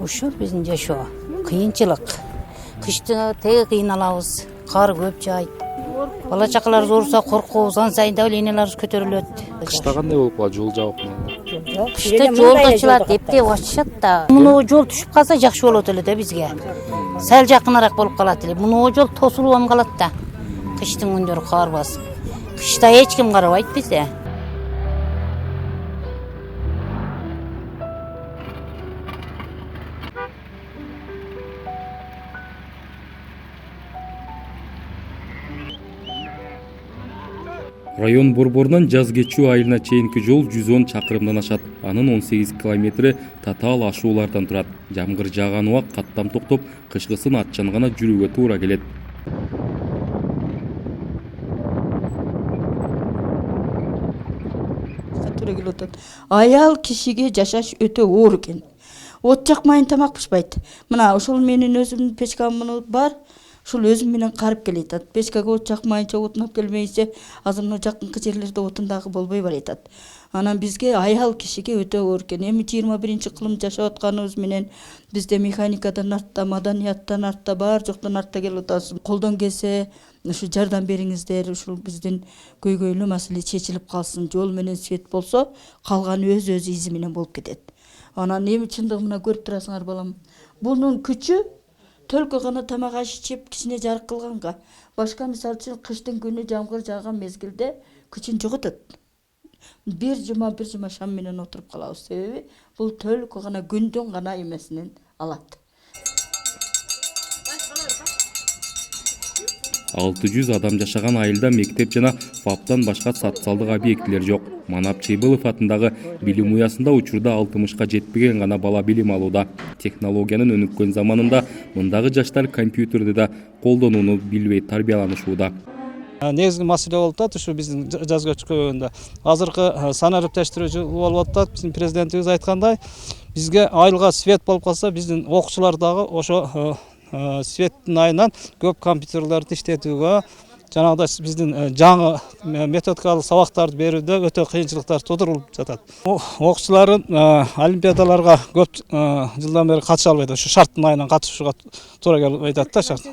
Ушул биздин жашоо кыйынчылык. Кышта теге кыйналабыз. Кар көп жайт. Бала чакаларыбыз ооруса коркобуз, ан сайын давленияларыбыз көтөрүлөт. Кышта кандай болуп калат? Жол жабыкмы? Кышта жол да ачылат, эптеп ачышат да. Муну жол түшүп калса жакшы болот эле да бизге. Сәл жакыныраак болуп калат эле. Муну жол тосулуп ам калат да. Кыштын күндөрү кар басып. Кышта эч ким карабайт бизде. Район борборунан жаз кечүү айылына чейинки жол 110 чакырымдан ашат. Анын 18 километри татаал ашуулардан турат. Жамгыр жааган убак каттам токтоп, кышкысын атчан гана жүрүүгө туура келет. Аял кишиге жашаш өтө оор экен. От жакмайын тамак пишпайт. Мына ошол менин өзүмдүн печкам бар. Ушул өзүм менен карып келет. Печкага от жакмайынча отунап келмейсе, азыр мына жакынкы жерлерде отун дагы болбой бар айтат. Анан бизге аял кишиге өтө оор экен. Эми 21-кылым жашап атканыбыз менен бизде механикадан артта, маданияттан артта, бар жоктон артта келип атабыз. Колдон келсе, ушу жардам бериңиздер, ушул биздин көйгөйлүү маселе чечилип калсын. Жол менен свет болсо, калганы өз изи менен болуп кетет. Анан эми чындыгы мына көрүп турасыңар балам. Бунун күчү төлкө гана тамак аш ичип кичине жарык кылганга. Башка мисалы үчүн кыштын күнү жамгыр жааган мезгилде күчүн жоготот. Бир жума шам менен отуруп калабыз. Себеби бул төлкө гана күндүн гана эмесинен алат. 600 адам жашаган айылда мектеп жана ФАПтан башка социалдык объектилер жок. Манап Чейбылов атындагы билим уясында учурда 60-ка жетпеген гана бала билим алууда. Технологиянын өнүккөн заманында мындагы жаштар компьютерди да колдонууну билбей тарбияланышууда. Негизги маселе болуп атат ушу биздин жаз көчкөгөндө. Азыркы санариптештирүүчү болуп атат. Биздин президентибиз айткандай, бизге айылга свет болуп калса, биздин окуучулар дагы ошо светтин айынан көп компьютерлерди иштетүүгө, жанагыдай биздин жаңы методикалык сабактарды берүүдө өтө кыйынчылыктар тудурулуп жатат. Окуучулардын олимпиадаларга көп жылдан бери катыша албайт. Ошо шарттын айынан катышууга туура келип атат да шарт.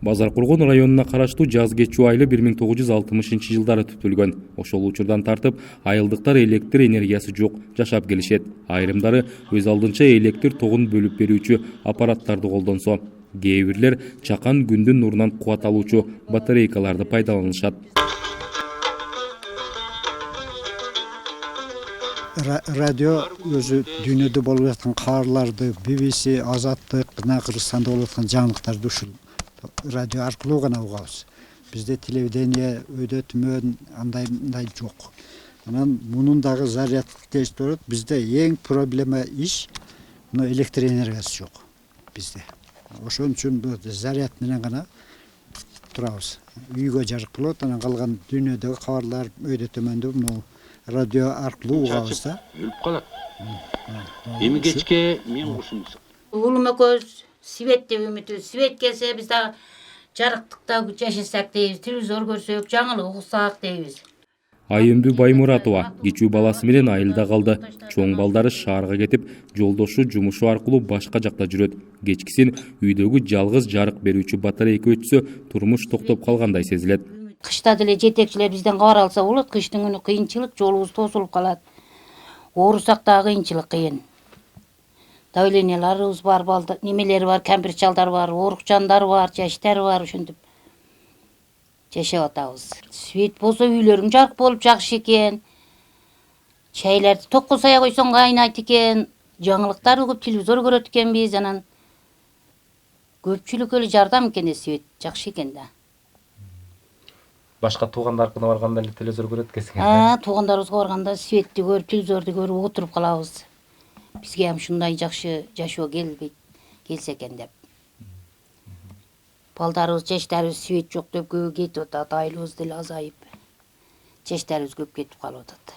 Базаркулгон районуна караштуу жаз кечүү айылы 1960-жылдары түтүлгөн. Ошол учурдан тартып айылдыктар электр энергиясы жок жашап келишет. Айрымдары өз алдынча электр тогун бөлүп берүүчү аппараттарды колдонсо, кээ бирлер чакан күндүн нурунан кубат алуучу батарейкаларды пайдаланышат. Радио өзү дүйнөдө болуп жаткан кабарларды, BBC, Азаттык, Кыргызстанда болуп жаткан жаңылыктарды ушул радио аркылуу гана угабыз. Бизде телевидение өйдө түмөн андай жок. Анан мунун дагы заряд тест болот. Бизде эң проблема иш мына электр энергиясы жок бизде. Ошон үчүн бул заряд менен гана турабыз. Үйгө жарык болот, анан калган дүйнөдөгү кабарлар өйдө төмөндө мына радио аркылуу угабыз да. Өлүп калат. Эми кечке мен кушумсун. Улум экөөбүз свет деп үмүтүбүз. Свет келсе биз да жарыктыкта жашасак дейбиз, телевизор көрсөк, жаңылык угсак дейбиз. Айымбү Баймуратова кичүү баласы менен айылда калды. Чоң балдары шаарга кетип, жолдошу жумушу аркылуу башка жакта жүрөт. Кечкисин үйдөгү жалгыз жарык берүүчү батарейка өтсө, турмуш токтоп калгандай сезилет. Кышта деле жетекчилер бизден кабар алса болот. Кыштын күнү кыйынчылык, жолубуз тосулуп калат. Оорусак дагы кыйынчылык кыйын. Давленияларыбыз бар, немелери бар, кампирчалдар бар, оорукчандар бар, жаштар бар, ошентип жашап атабыз. Свет болсо үйлөрүң жарык болуп жакшы экен. Чайларды токко сая койсоң кайнайт экен. Жаңылыктарды көп телевизор көрөт экенбиз, анан көпчүлүк эле жардам экен свет жакшы экен да. Башка туугандарына барганда эле телевизор көрөт экенсиң. Туугандарыбызга барганда светти көрүп, телевизорду көрүп отуруп калабыз. Бизге ham шундай жакшы жашоо келбейт, келсе экен деп. Балдарыбыз, жаштарыбыз свет жок деп көбү кетип атат, айылыбыз деле азайып. Жаштарыбыз көп кетип калып атат.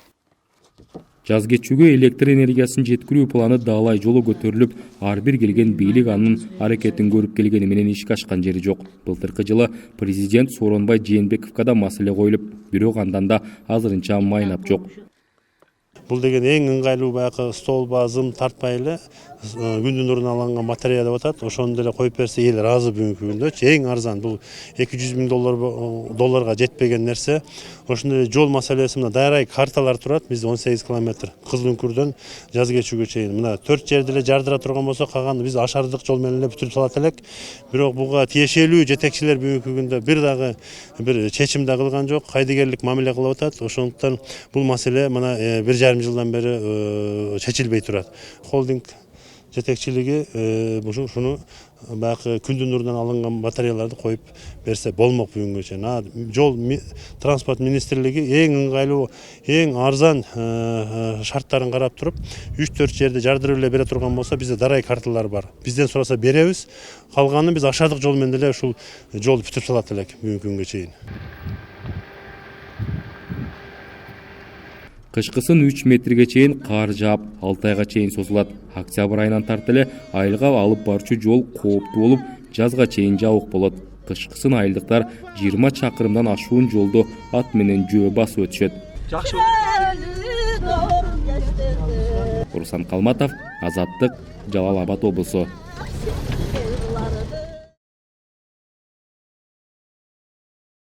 Жаз кечүүгө электр энергиясын жеткирүү планы даалай жолу көтөрүлүп, ар бир келген бийлик анын аракетин көрүп келгени менен ишке ашкан жери жок. Былтыркы жылы президент Сооронбай Жээнбековго да маселе коюлуп, бирок андан да азырынча майнап жок. Бул деген эң ыңгайлуу баягы стол базым тартпай эле күндүн нурунан алынган батарея деп атат. Ошону деле коюп берсе эл ыраазы бүгүнкү күндө. Эң арзан бул 200 миң долларга жетпеген нерсе. Ошондой жол маселеси мына дайрай карталар турат. Бизде 18 километр Кызыл Үңкүрдөн Жаз Кечүүгө чейин. Мына 4 жерде эле жардыра турган болсо, калган биз ашардык жол менен эле бүтүрүп салат элек. Бирок буга тиешелүү жетекчилер бүгүнкү күндө бир дагы бир чечим да кылган жок, кайдыгерлик мамиле кылып атат. Ошондуктан бул маселе мына 1,5 жылдан бери чечилбей турат. Холдинг жетекчилиги ушуну баягы күндүн нурунан алынган батареяларды коюп берсе болмок бүгүнгө чейин. Жол транспорт министрлиги эң ыңгайлуу, эң арзан шарттарын карап туруп, 3-4 жерде жардырып эле бере турган болсо, бизде дарай карталар бар. Бизден сураса беребиз. Калганын биз ашардык жол менен эле ушул жолду бүтүрүп салат элек бүгүнкү күнгө чейин. Кышкысын 3 метрге чейин кар жаап, 6 айга чейин созулат. Октябрь айынан тарты эле айылга алып барчу жол кооптуу болуп, жазга чейин жабык болот. Кышкысын айылдыктар 20 чакырымдан ашуун жолду ат менен жөө басып өтүшөт. Руслан Калматов, Азаттык, Жалал Абад облусу.